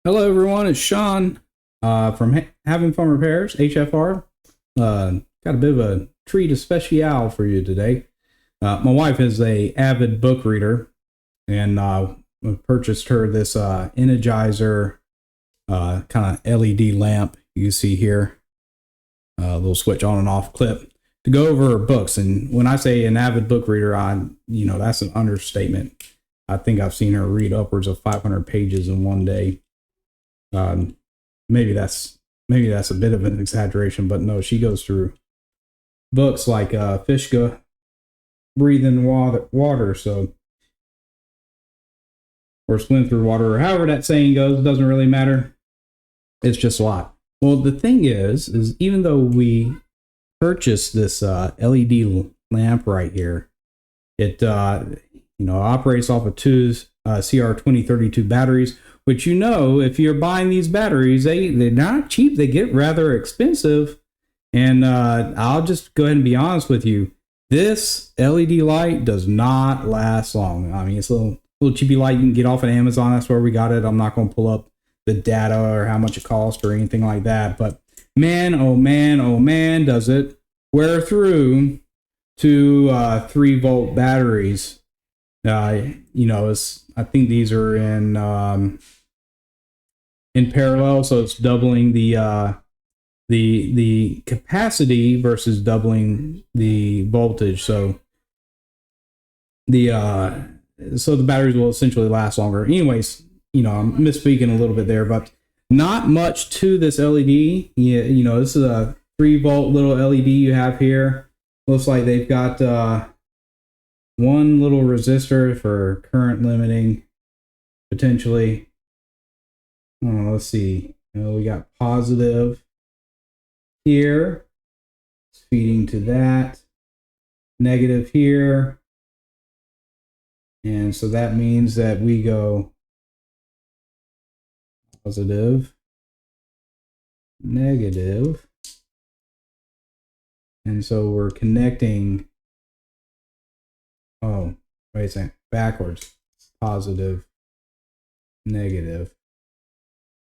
Hello, everyone. It's Sean from Having Fun Repairs, HFR. Got a bit of a treat especial for you today. My wife is a avid book reader, and purchased her this Energizer kind of LED lamp you see here, a little switch on and off clip to go over her books. And when I say an avid book reader, that's an understatement. I think I've seen her read upwards of 500 pages in one day. Maybe that's a bit of an exaggeration, but no, she goes through books like Fishka, Breathing Water, so, or Swim Through Water, or however that saying goes, doesn't really matter. It's just a lot. Well, the thing is even though we purchased this LED lamp right here, it operates off of two CR2032 batteries, which, if you're buying these batteries, they're not cheap. They get rather expensive. And I'll just go ahead and be honest with you. This LED light does not last long. I mean, it's a little cheapy light you can get off of Amazon. That's where we got it. I'm not going to pull up the data or how much it costs or anything like that. But man, oh man, oh man, does it wear through two 3-volt batteries. I think these are in parallel, so it's doubling the capacity versus doubling the voltage. So the batteries will essentially last longer. Anyways, I'm misspeaking a little bit there, but not much to this LED. Yeah, this is a 3-volt little LED you have here. Looks like they've got one little resistor for current limiting, potentially. Let's see. We got positive here. It's feeding to that. Negative here. And so that means that we go positive, negative. And so we're connecting. Oh, wait a second. Backwards. Positive, negative.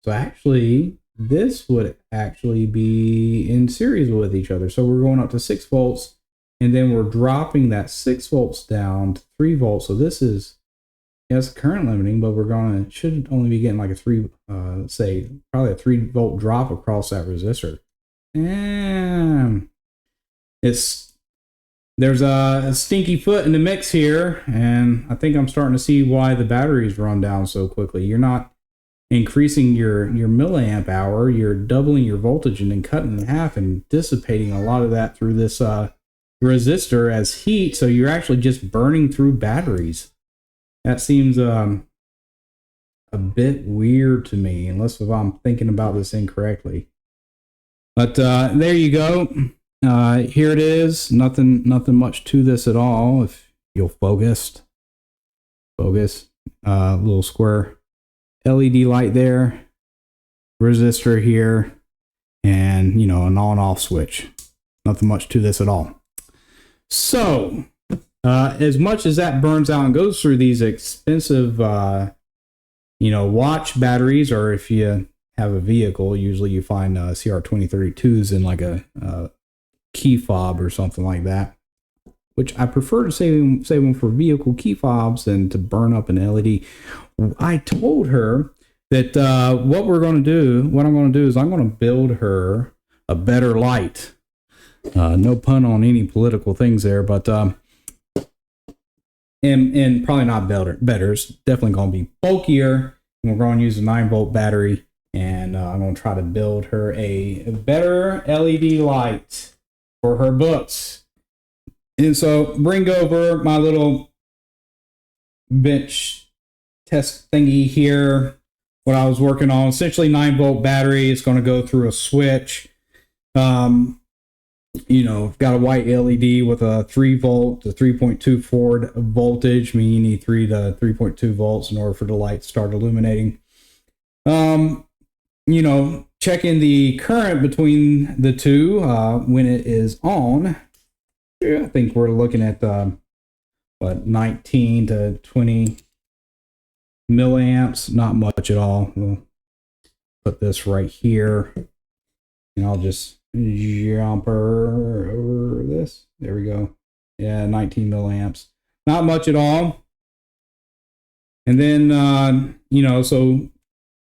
So actually, this would actually be in series with each other. So we're going up to 6 volts, and then we're dropping that 6 volts down to 3 volts. So this is, yes, current limiting, but should only be getting like a probably a 3-volt drop across that resistor. And there's a stinky foot in the mix here, and I think I'm starting to see why the batteries run down so quickly. You're not increasing your milliamp hour, you're doubling your voltage and then cutting it in half and dissipating a lot of that through this resistor as heat. So you're actually just burning through batteries. That seems a bit weird to me, unless if I'm thinking about this incorrectly. But there you go. Here it is. Nothing much to this at all. If you'll focus, little square LED light there, resistor here, and an on and off switch. Nothing much to this at all. So as much as that burns out and goes through these expensive watch batteries, or if you have a vehicle, usually you find CR2032s in like a key fob or something like that, which I prefer to save them for vehicle key fobs than to burn up an LED. I told her that what I'm going to do is I'm going to build her a better light. No pun on any political things there, but and probably not better. It's definitely going to be bulkier. And we're going to use a 9-volt battery, and I'm going to try to build her a better LED light for her books. And so bring over my little bench test thingy here. What I was working on, essentially 9-volt battery. It's going to go through a switch. Got a white LED with a 3-volt to 3.24 voltage, meaning you need 3 to 3.2 volts in order for the light to start illuminating. Checking the current between the two when it is on. I think we're looking at 19 to 20 milliamps, not much at all. We'll put this right here, and I'll just jump her over this. There we go. Yeah, 19 milliamps. Not much at all. And then, you know, so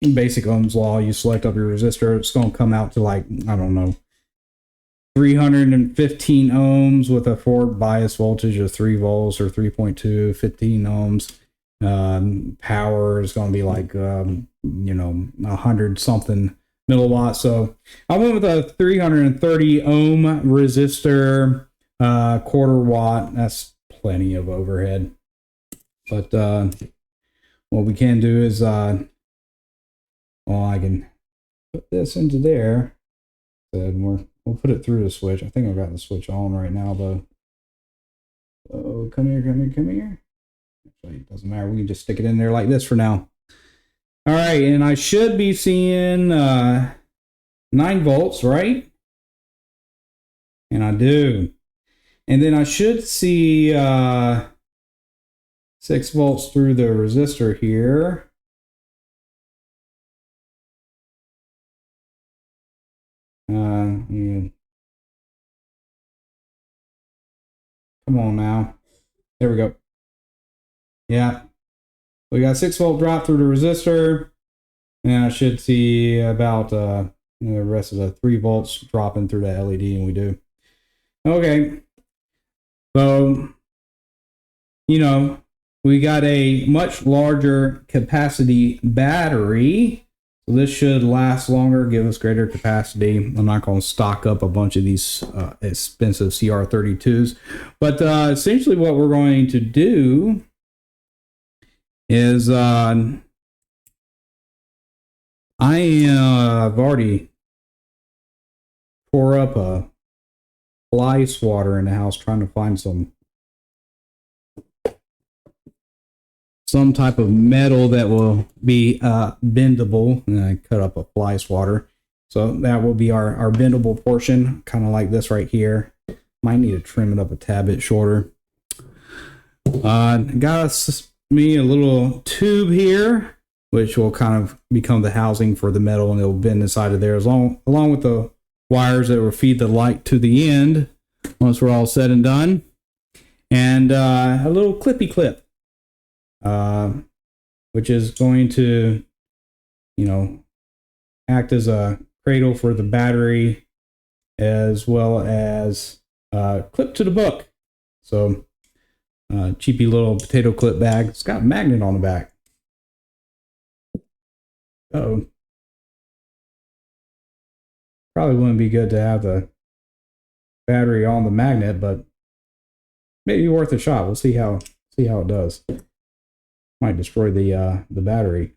in basic Ohm's law, you select up your resistor. It's going to come out to like, I don't know, 315 ohms with a forward bias voltage of 3 volts or 3.2, 15 ohms. Power is going to be like, you know, 100 something milliwatts. So I went with a 330 ohm resistor, quarter watt. That's plenty of overhead. But what we can do is, well, I can put this into there. And we'll put it through the switch. I think I've got the switch on right now, though. Oh, come here, come here, come here. Actually, it doesn't matter. We can just stick it in there like this for now. All right, and I should be seeing 9 volts, right? And I do. And then I should see 6 volts through the resistor here. Yeah. Come on now. There we go. Yeah. We got 6 volt drop through the resistor. And I should see about the rest of the 3 volts dropping through the LED, and we do. Okay. So, you know, we got a much larger capacity battery. So this should last longer, give us greater capacity. I'm not going to stock up a bunch of these expensive CR32s. But essentially what we're going to do is I've already tore up a fly swatter in the house trying to find some type of metal that will be bendable. And I cut up a fly swatter. So that will be our bendable portion, kind of like this right here. Might need to trim it up a tad bit shorter. Got me a little tube here, which will kind of become the housing for the metal, and it'll bend inside of there along with the wires that will feed the light to the end once we're all said and done. And a little clippy clip. Which is going to, you know, act as a cradle for the battery, as well as clip to the book. So, cheapy little potato clip bag. It's got a magnet on the back. Uh-oh. Probably wouldn't be good to have the battery on the magnet, but maybe worth a shot. We'll see how it does. Might destroy the battery.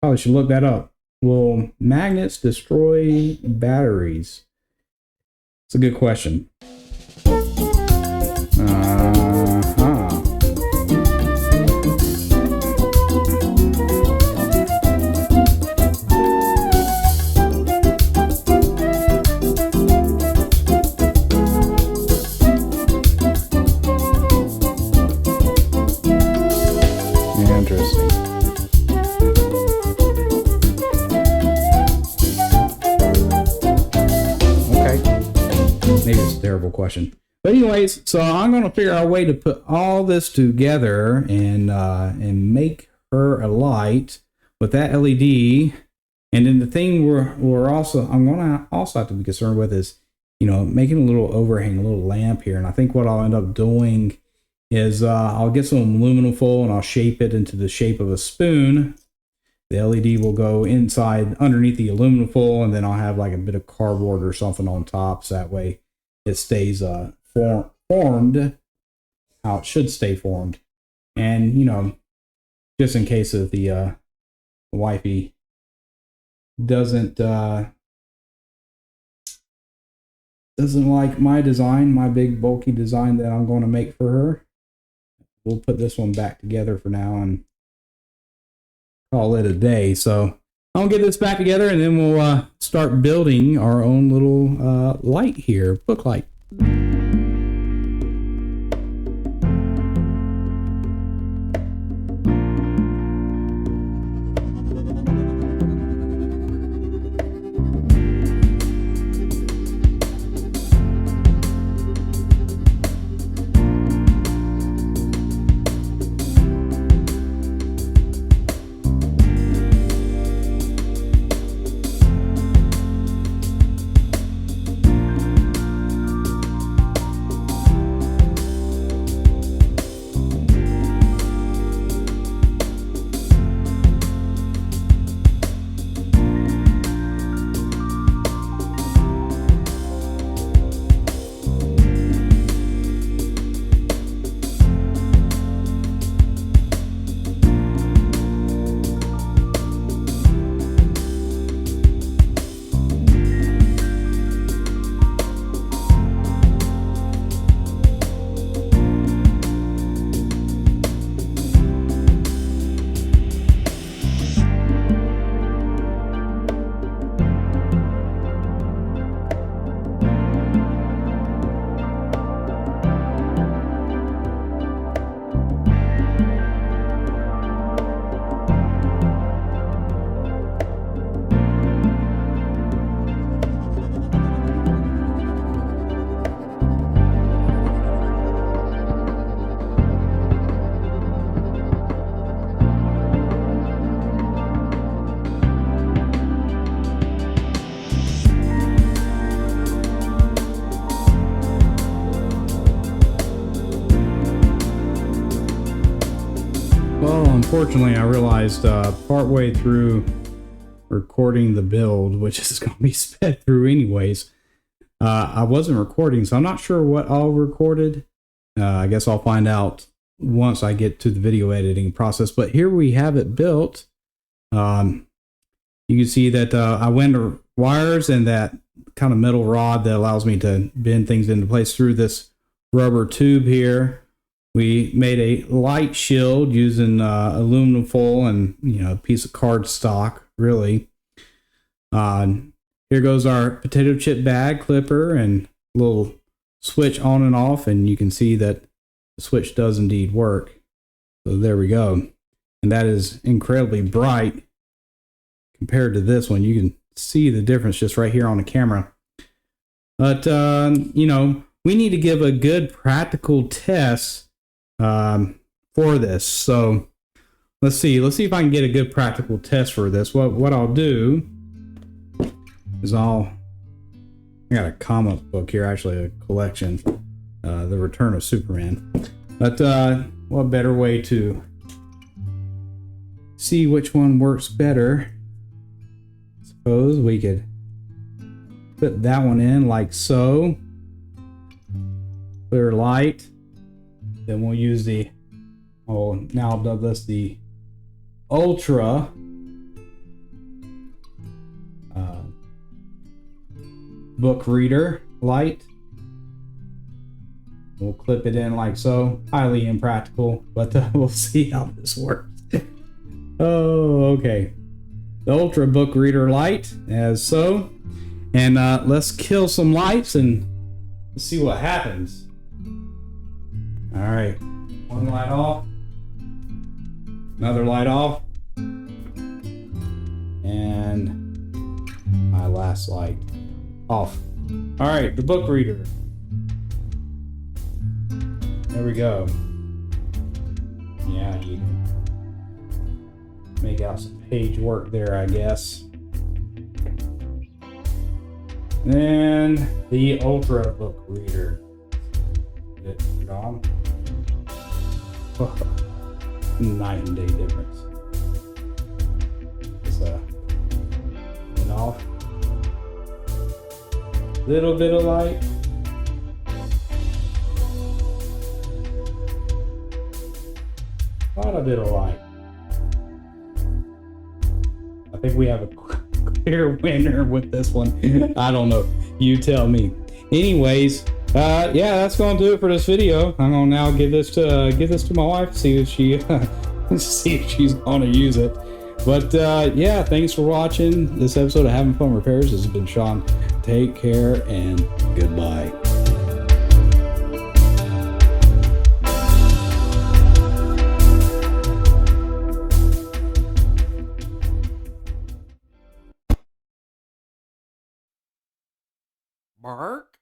Probably should look that up. Will magnets destroy batteries? It's a good question. Interesting. Okay. Maybe it's a terrible question. But anyways, so I'm going to figure out a way to put all this together and make her a light with that LED. And then the thing I'm going to also have to be concerned with is, you know, making a little overhang, a little lamp here. And I think what I'll end up doing is I'll get some aluminum foil and I'll shape it into the shape of a spoon. The LED will go inside underneath the aluminum foil, and then I'll have like a bit of cardboard or something on top, so that way it stays formed how it should stay formed. And, you know, just in case of the wifey doesn't like my design, my big bulky design that I'm going to make for her, we'll put this one back together for now and call it a day. So I'll get this back together, and then we'll start building our own little light here, book light. Well, unfortunately, I realized partway through recording the build, which is going to be sped through anyways, I wasn't recording, so I'm not sure what all recorded. I guess I'll find out once I get to the video editing process. But here we have it built. You can see that I went to wires and that kind of metal rod that allows me to bend things into place through this rubber tube here. We made a light shield using aluminum foil and a piece of cardstock, really. Here goes our potato chip bag clipper and little switch on and off, and you can see that the switch does indeed work. So there we go. And that is incredibly bright compared to this one. You can see the difference just right here on the camera. But, we need to give a good practical test for this. So let's see if I can get a good practical test for this. What I'll do is I got a comic book here, actually a collection, The Return of Superman. But what better way to see which one works better? Suppose we could put that one in like so. Clear light. Then we'll use the, now I'll dub this the Ultra book reader light. We'll clip it in like so. Highly impractical, but we'll see how this works. Oh, okay. The Ultra book reader light as so. And let's kill some lights and see what happens. All right, one light off, another light off, and my last light off. All right, the book reader. There we go. Yeah, you can make out some page work there, I guess. Then the Ultra book reader. Get it on. Night and day difference. Just went off. Little bit of light. Quite a bit of light. I think we have a clear winner with this one. I don't know. You tell me. Anyways, yeah, that's gonna do it for this video. I'm gonna now give this to my wife, see if she see if she's gonna use it. But yeah, thanks for watching this episode of Having Fun Repairs. This has been Sean. Take care and goodbye. Mark?